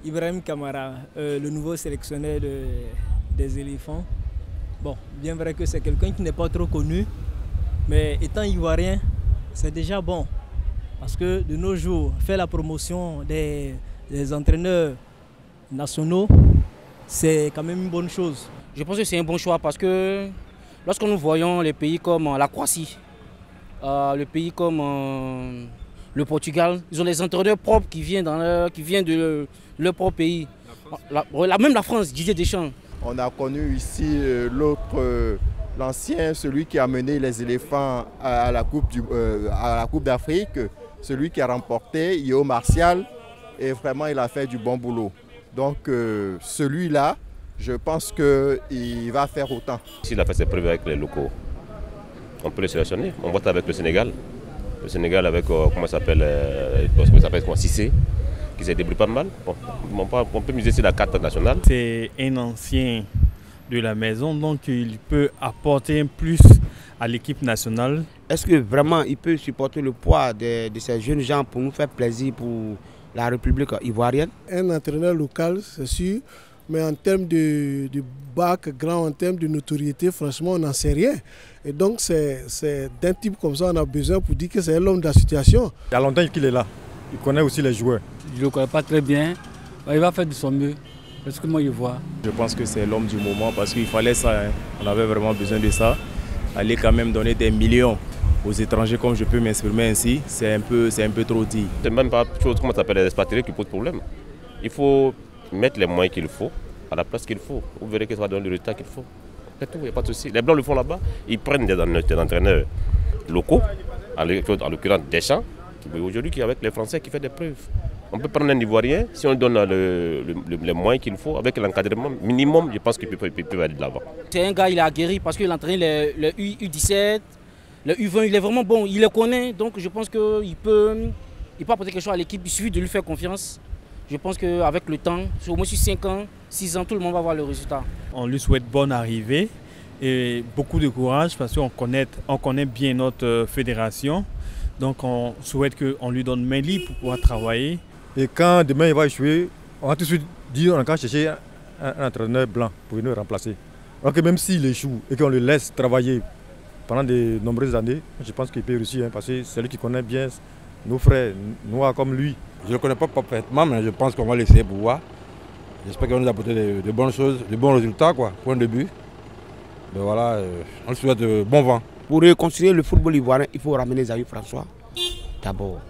Ibrahim Kamara, le nouveau sélectionneur des éléphants. Bon, bien vrai que c'est quelqu'un qui n'est pas trop connu, mais étant ivoirien, c'est déjà bon. Parce que de nos jours, faire la promotion des entraîneurs nationaux, c'est quand même une bonne chose. Je pense que c'est un bon choix parce que lorsque nous voyons les pays comme la Croatie, les pays comme le Portugal, ils ont des entraîneurs propres qui viennent de leur propre pays. Même la France, Didier Deschamps. On a connu ici l'ancien, celui qui a mené les éléphants à la Coupe d'Afrique, celui qui a remporté, Yeo Martial, et vraiment il a fait du bon boulot. Donc celui-là, je pense qu'il va faire autant. S'il a fait ses preuves avec les locaux, on peut le sélectionner. On vote avec le Sénégal. Le Sénégal avec, comment ça s'appelle, Cissé, qui s'est débrouillé pas mal. Bon, on peut miser sur la carte nationale. C'est un ancien de la maison, donc il peut apporter un plus à l'équipe nationale. Est-ce que vraiment il peut supporter le poids de ces jeunes gens pour nous faire plaisir pour la République ivoirienne? Un entraîneur local, c'est sûr, mais en termes de background, en termes de notoriété, franchement, on n'en sait rien. Et donc, c'est d'un type comme ça, on a besoin pour dire que c'est l'homme de la situation. Il y a longtemps qu'il est là. Il connaît aussi les joueurs. Je ne le connais pas très bien. Il va faire de son mieux. Parce que moi, je vois. Je pense que c'est l'homme du moment parce qu'il fallait ça. Hein. On avait vraiment besoin de ça. Aller quand même donner des millions aux étrangers, comme je peux m'exprimer ainsi, c'est un peu trop dit. C'est même pas chose, comment ça s'appelle, les expatriés qui posent problème. Il faut mettre les moyens qu'il faut, à la place qu'il faut. Vous verrez que ça va donner le résultat qu'il faut. C'est tout, il n'y a pas de souci. Les Blancs le font là-bas, ils prennent des entraîneurs locaux, en l'occurrence Deschamps, aujourd'hui qui est avec les Français qui fait des preuves. On peut prendre un Ivoirien, si on donne les moyens qu'il faut, avec l'encadrement minimum, je pense qu'il peut aller de l'avant. C'est un gars, il est aguerri parce qu'il entraîne le U17, le U20, il est vraiment bon, il le connaît, donc je pense qu'il peut apporter quelque chose à l'équipe, il suffit de lui faire confiance. Je pense qu'avec le temps, au moins sur 5 ans, 6 ans, tout le monde va voir le résultat. On lui souhaite bonne arrivée et beaucoup de courage parce qu'on connaît bien notre fédération. Donc on souhaite qu'on lui donne main libre pour pouvoir travailler. Et quand demain il va échouer, on va tout de suite dire qu'on va chercher un entraîneur blanc pour venir le remplacer. Alors que même s'il échoue et qu'on le laisse travailler pendant de nombreuses années, je pense qu'il peut réussir parce que c'est lui qui connaît bien nos frères noirs comme lui. Je ne le connais pas parfaitement, mais je pense qu'on va l'essayer pour voir. J'espère qu'il va nous apporter de bonnes choses, de bons résultats, quoi, point de but. Mais voilà, on lui souhaite de bon vent. Pour reconstruire le football ivoirien, il faut ramener Zahir François d'abord.